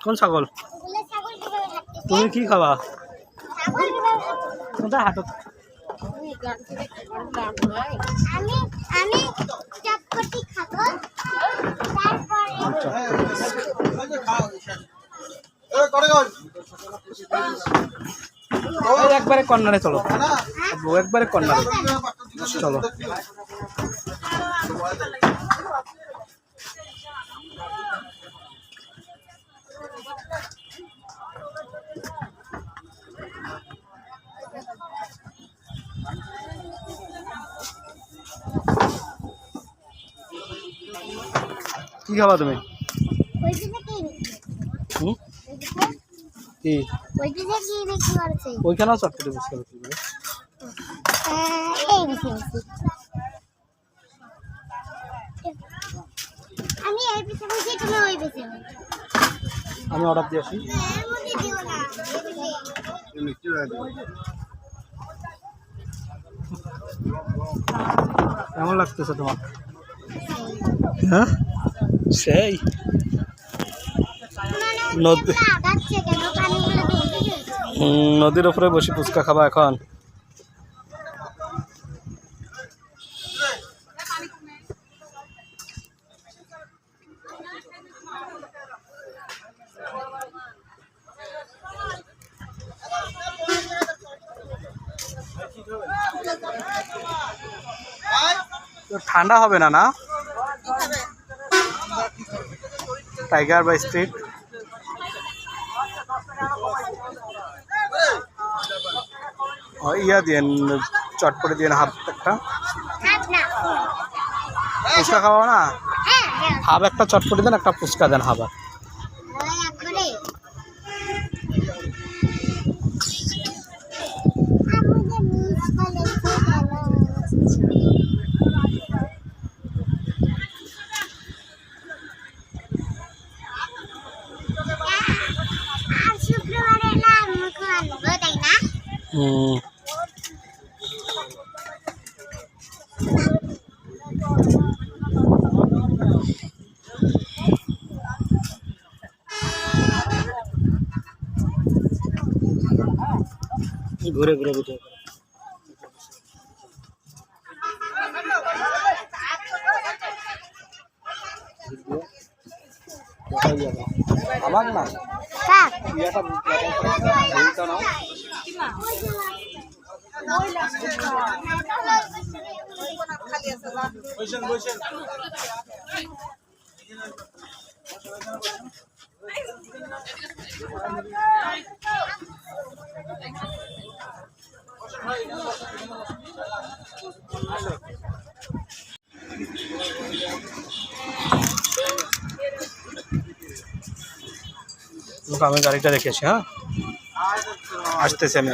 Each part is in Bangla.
কোন ছাগল? তুমি কি খাবা? কোনটা হাঁটো? আমি চটপটি খাবো, একবারে কর্নারে চলো, একবারে কর্নারে চলো। কি খাবা তুমি? ওইখানেও চটপটি বুঝতে আমি অর্ডার দিয়ে আসি। কেমন লাগতেছে তোমার? হ্যাঁ সেই নদীর উপরে বসে ফুচকা খাবা এখন? ঠান্ডা হবে না? না টাইগার বা স্ট্রিট ইয়া দিয়ে চটপটি দিয়ে হাফ একটা ফুচকা খাওয়া না, হাফ একটা চটপটি দেন, একটা ফুচকা দেন হাফ। ঘুরে ঘুরে ভিডিও আমার না আমি গাড়িটা রেখেছি। হ্যাঁ আসতেছি আমি।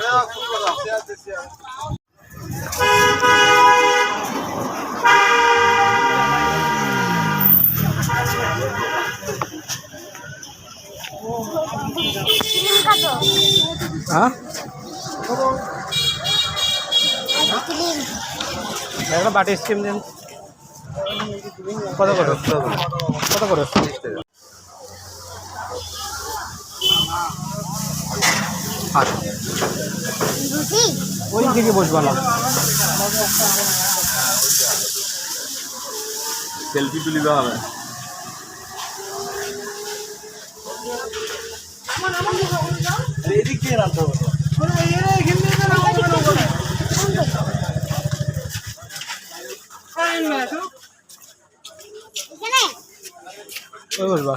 হ্যাঁ একটা বাটি স্কিম দিন। কত করে? কত করে? ওই দিকে বসবা না, সেলফি তুলিতে হবে। এদিক দিয়ে রাখতে হবে। ওই বসবা।